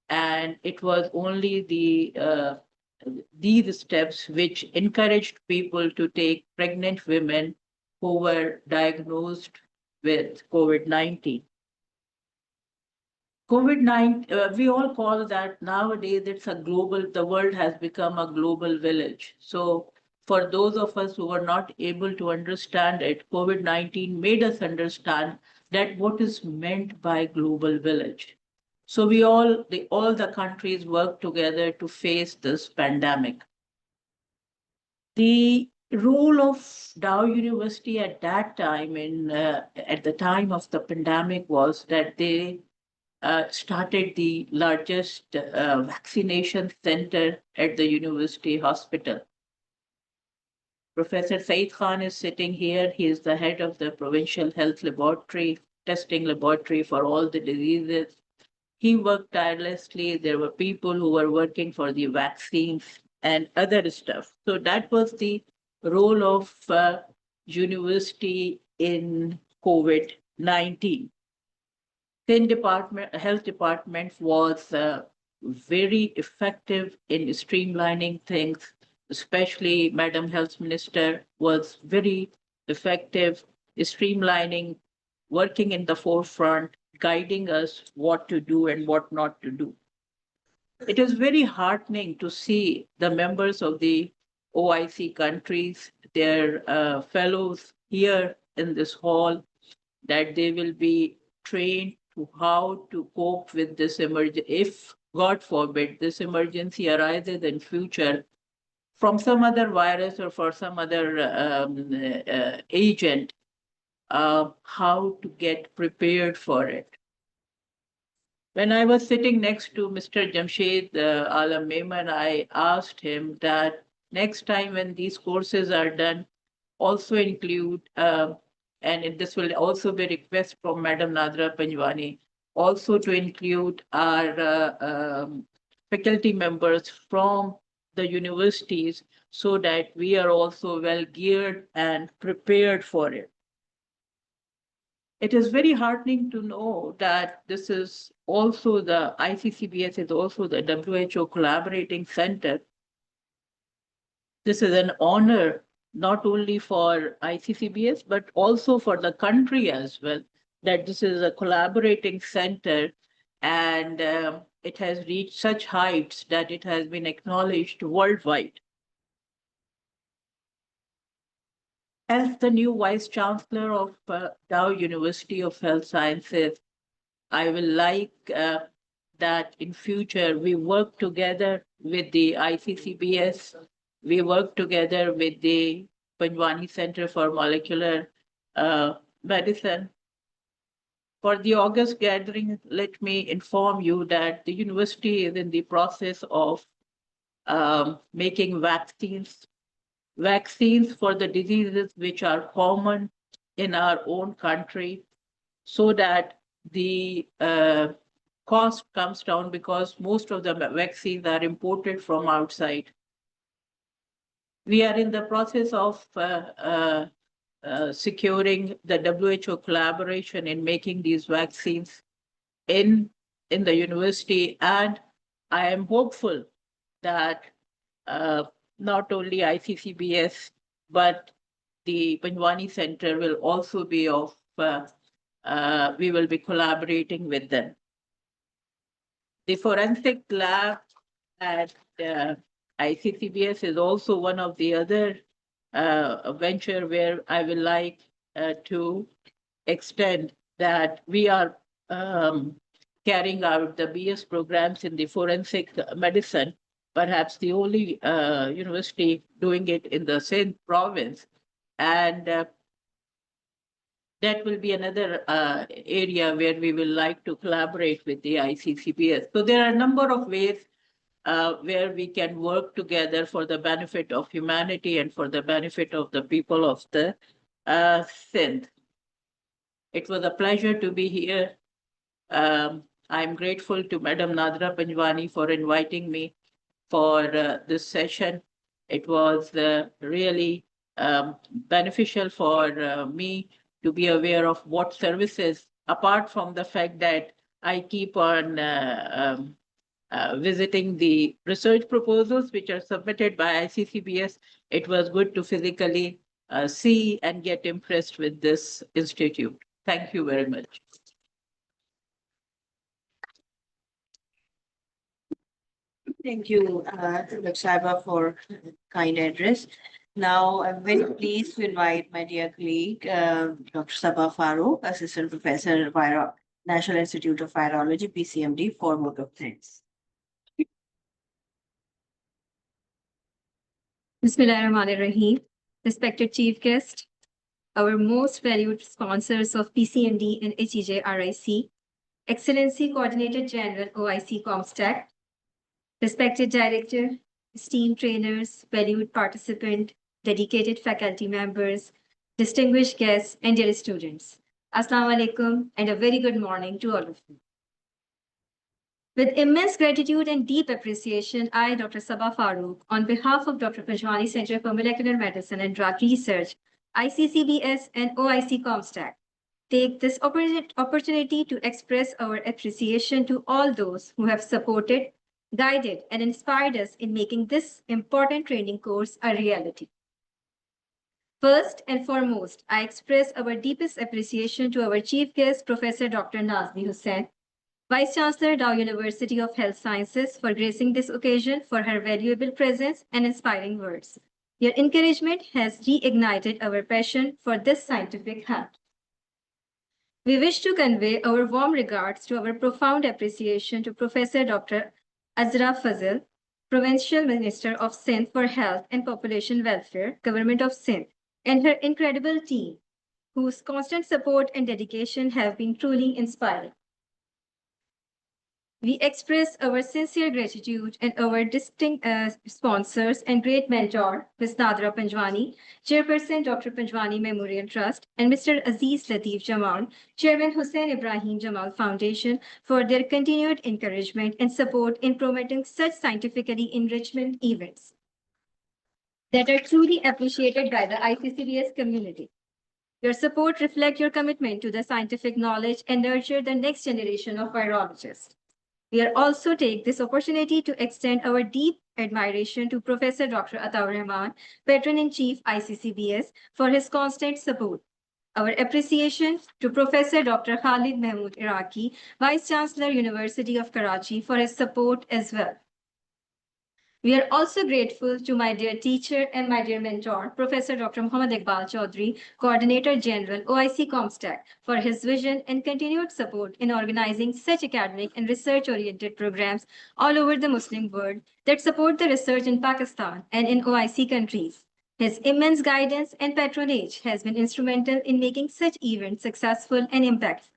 [SPEAKER 6] and it was only these steps which encouraged people to take pregnant women who were diagnosed with COVID-19. COVID-19, we all call that nowadays the world has become a global village. So for those of us who were not able to understand it, COVID-19 made us understand that what is meant by global village. So all the countries work together to face this pandemic. The role of Dow University at that time, at the time of the pandemic, was that they started the largest vaccination center at the university hospital. Professor Saeed Khan is sitting here. He is the head of the provincial health laboratory, testing laboratory for all the diseases. He worked tirelessly. There were people who were working for the vaccines and other stuff. So that was the role of university in COVID-19. Health department was very effective in streamlining things, especially Madam Health Minister was very effective streamlining, working in the forefront, guiding us what to do and what not to do. It is very heartening to see the members of the OIC countries, their fellows here in this hall, that they will be trained to how to cope with this emergency. If, God forbid, this emergency arises in future from some other virus or for some other agent, how to get prepared for it. When I was sitting next to Mr. Jamshed Alam Memon, I asked him that next time when these courses are done, also include, this will also be request from Madam Nadra Panjwani, also to include our faculty members from the universities so that we are also well geared and prepared for it. It is very heartening to know that this is also the ICCBS is also the WHO collaborating center. This is an honor not only for ICCBS, but also for the country as well, that this is a collaborating center and it has reached such heights that it has been acknowledged worldwide. As the new Vice Chancellor of Dow University of Health Sciences, I will like that in future we work together with the ICCBS, we work together with the Panjwani Center for Molecular Medicine. For the August gathering, let me inform you that the university is in the process of making vaccines for the diseases which are common in our own country, so that the cost comes down, because most of the vaccines are imported from outside. We are in the process of securing the WHO collaboration in making these vaccines in the university, and I am hopeful that not only ICCBS, but the Panjwani Center will also be of, we will be collaborating with them. The forensic lab at ICCBS is also one of the other venture where I will like to extend that we are carrying out the BS programs in the forensic medicine, perhaps the only university doing it in the same province. And that will be another area where we will like to collaborate with the ICCBS. So there are a number of ways where we can work together for the benefit of humanity and for the benefit of the people of the Sindh. It was a pleasure to be here. I'm grateful to Madam Nadra Panjwani for inviting me for this session. It was really beneficial for me to be aware of what services apart from the fact that I keep on visiting the research proposals which are submitted by ICCBS, it was good to physically see and get impressed with this institute. Thank you very much.
[SPEAKER 1] Thank you, Dr. Saiba, for kind address. Now, I'm very pleased to invite my dear colleague, Dr. Sabah Farooq, Assistant Professor at National Institute of Virology, PCMD, for vote of thanks.
[SPEAKER 7] Bismillahirrahmanirrahim. Respected Chief Guest, our most valued sponsors of PCMD and HEJ-RIC, Excellency Coordinator General OIC COMSTECH, respected Director, esteemed trainers, valued participant, dedicated faculty members, distinguished guests, and dear students. Assalamu alaikum and a very good morning to all of you. With immense gratitude and deep appreciation, I, Dr. Sabah Farooq, on behalf of Dr. Panjwani Center for Molecular Medicine and Drug Research, ICCBS and OIC COMSTECH, take this opportunity to express our appreciation to all those who have supported, guided, and inspired us in making this important training course a reality. First and foremost, I express our deepest appreciation to our chief guest, Professor Dr. Nazmi Hussain, Vice Chancellor, Dow University of Health Sciences, for gracing this occasion for her valuable presence and inspiring words. Your encouragement has reignited our passion for this scientific hunt. We wish to convey our warm regards to our profound appreciation to Professor Dr. Azra Fazil, Provincial Minister of Sindh for Health and Population Welfare, Government of Sindh, and her incredible team, whose constant support and dedication have been truly inspiring. We express our sincere gratitude and our distinct sponsors and great mentor, Ms. Nadra Panjwani, Chairperson, Dr. Panjwani Memorial Trust, and Mr. Aziz Latif Jamal, Chairman Hussain Ibrahim Jamal Foundation, for their continued encouragement and support in promoting such scientifically enrichment events that are truly appreciated by the ICCBS community. Your support reflects your commitment to the scientific knowledge and nurture the next generation of virologists. We are also take this opportunity to extend our deep admiration to Professor Dr. Ataur Rahman, Patron-in-Chief ICCBS, for his constant support. Our appreciation to Professor Dr. Khalid Mahmood Iraqi, Vice Chancellor, University of Karachi, for his support as well. We are also grateful to my dear teacher and my dear mentor, Professor Dr. Muhammad Iqbal Chaudhry, Coordinator General, OIC COMSTECH, for his vision and continued support in organizing such academic and research-oriented programs all over the Muslim world that support the research in Pakistan and in OIC countries. His immense guidance and patronage has been instrumental in making such events successful and impactful.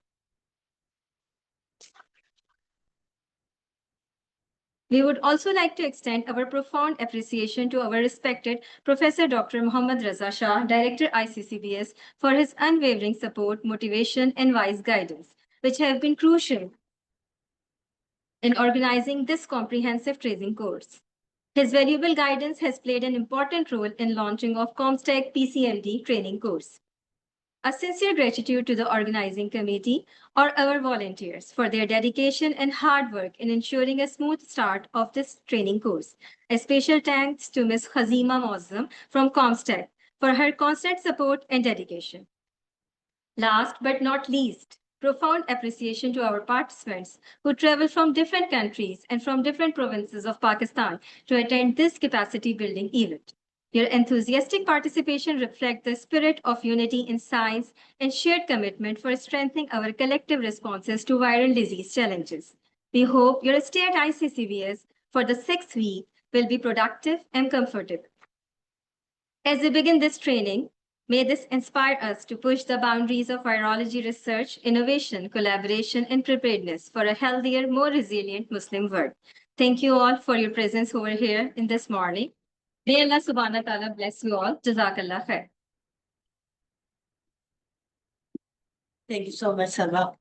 [SPEAKER 7] We would also like to extend our profound appreciation to our respected Professor Dr. Muhammad Raza Shah, Director ICCBS, for his unwavering support, motivation, and wise guidance, which have been crucial in organizing this comprehensive training course. His valuable guidance has played an important role in launching of COMSTECH PCMD training course. A sincere gratitude to the organizing committee or our volunteers for their dedication and hard work in ensuring a smooth start of this training course. A special thanks to Ms. Khazima Mozzam from COMSTECH for her constant support and dedication. Last but not least, profound appreciation to our participants who travel from different countries and from different provinces of Pakistan to attend this capacity building event. Your enthusiastic participation reflects the spirit of unity in science and shared commitment for strengthening our collective responses to viral disease challenges. We hope your stay at ICCBS for the 6th week will be productive and comfortable. As we begin this training, may this inspire us to push the boundaries of virology research, innovation, collaboration, and preparedness for a healthier, more resilient Muslim world. Thank you all for your presence over here in this morning. May Allah subhanahu wa ta'ala bless you all. Jazakallah khair.
[SPEAKER 1] Thank you so much, Sabah.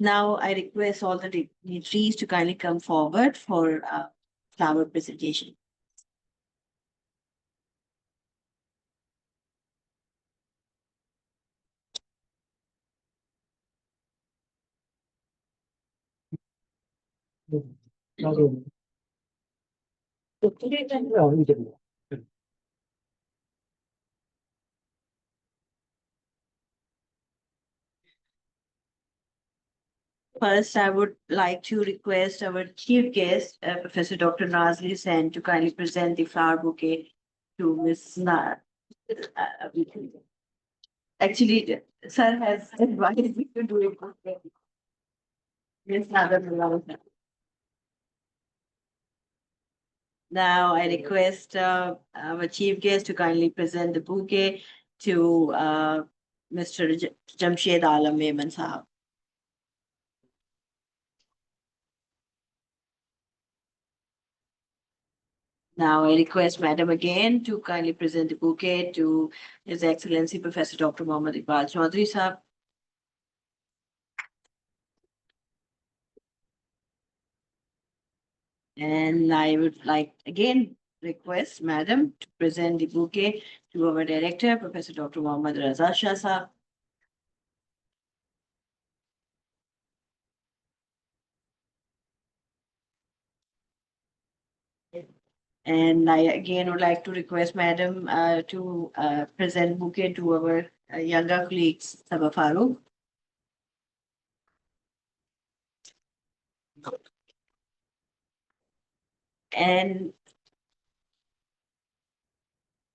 [SPEAKER 1] Now I request all the dignitaries to kindly come forward for flower presentation. First, I would like to request our chief guest, Professor Dr. Nazli Sen, to kindly present the flower bouquet to Ms. Actually, sir has advised me to do it. Ms. Nadar. Now, I request our chief guest to kindly present the bouquet to Mr. Jamshed Alam Memon Sahab. Now I request Madam again to kindly present the bouquet to His Excellency Professor Dr. Mohammad Iqbal Chaudhry Sahab. And I would like again request Madam to present the bouquet to our Director, Professor Dr. Mohammad Raza Shah Sahab. And I again would like to request Madam to present bouquet to our younger colleagues, Sabah Farooq. And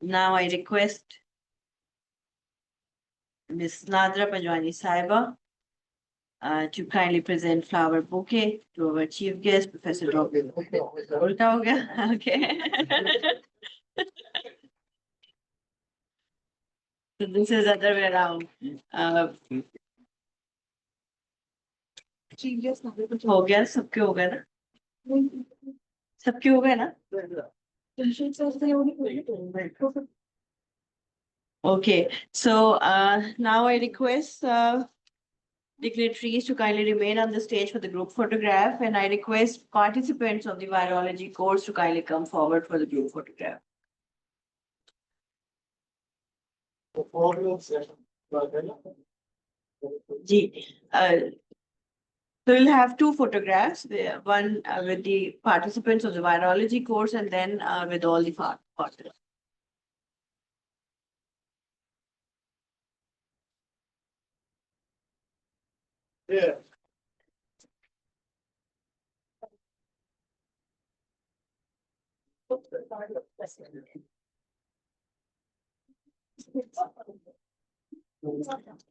[SPEAKER 1] now I request Ms. Nadra Pajwani Saiba to kindly present flower bouquet to our chief guest, Professor Dr. Ulta ho gaya? Okay. So this is other way around. हो गया सबके हो गया ना सबके हो गया ना Okay, so now I request dignitaries to kindly remain on the stage for the group photograph, and I request participants of the virology course to kindly come forward for the group photograph. Ji, so we'll have two photographs, one with the participants of the virology course and then with all the partners.
[SPEAKER 4] Yeah.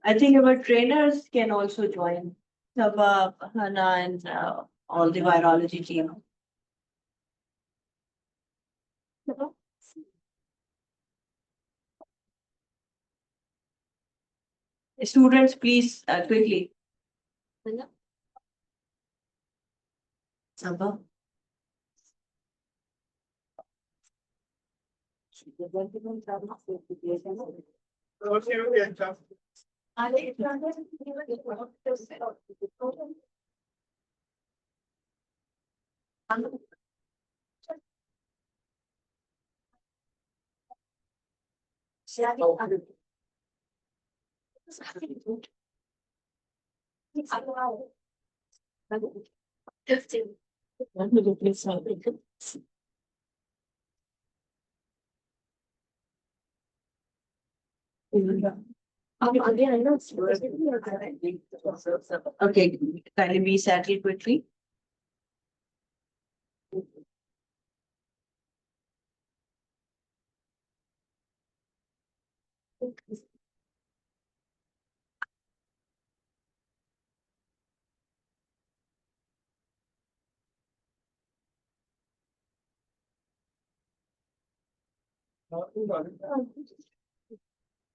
[SPEAKER 1] I think our trainers can also join. Sabah, Hana, and all the virology team. Students, please quickly. Sabah. Okay, kindly be settled quickly.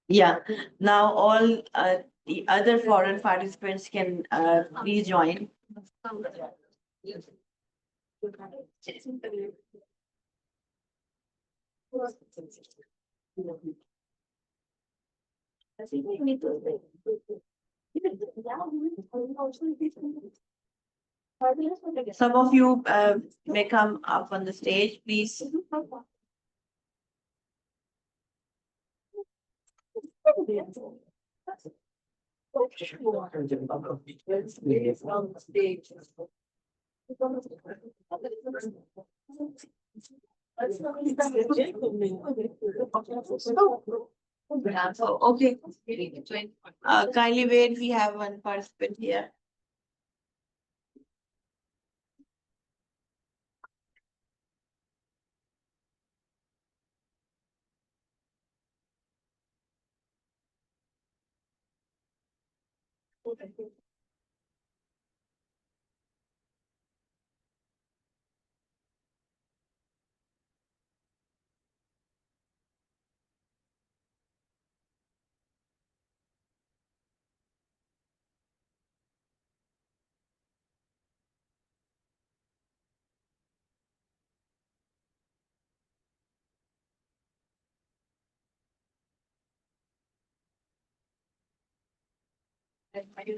[SPEAKER 1] Yeah, now all the other foreign participants can please join. Some of you may come up on the stage, please. Okay. Kindly wait, we have one participant here.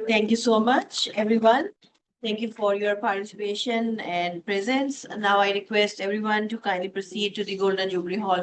[SPEAKER 1] Thank you so much, everyone. Thank you for your participation and presence. Now I request everyone to kindly proceed to the Golden Jubilee Hall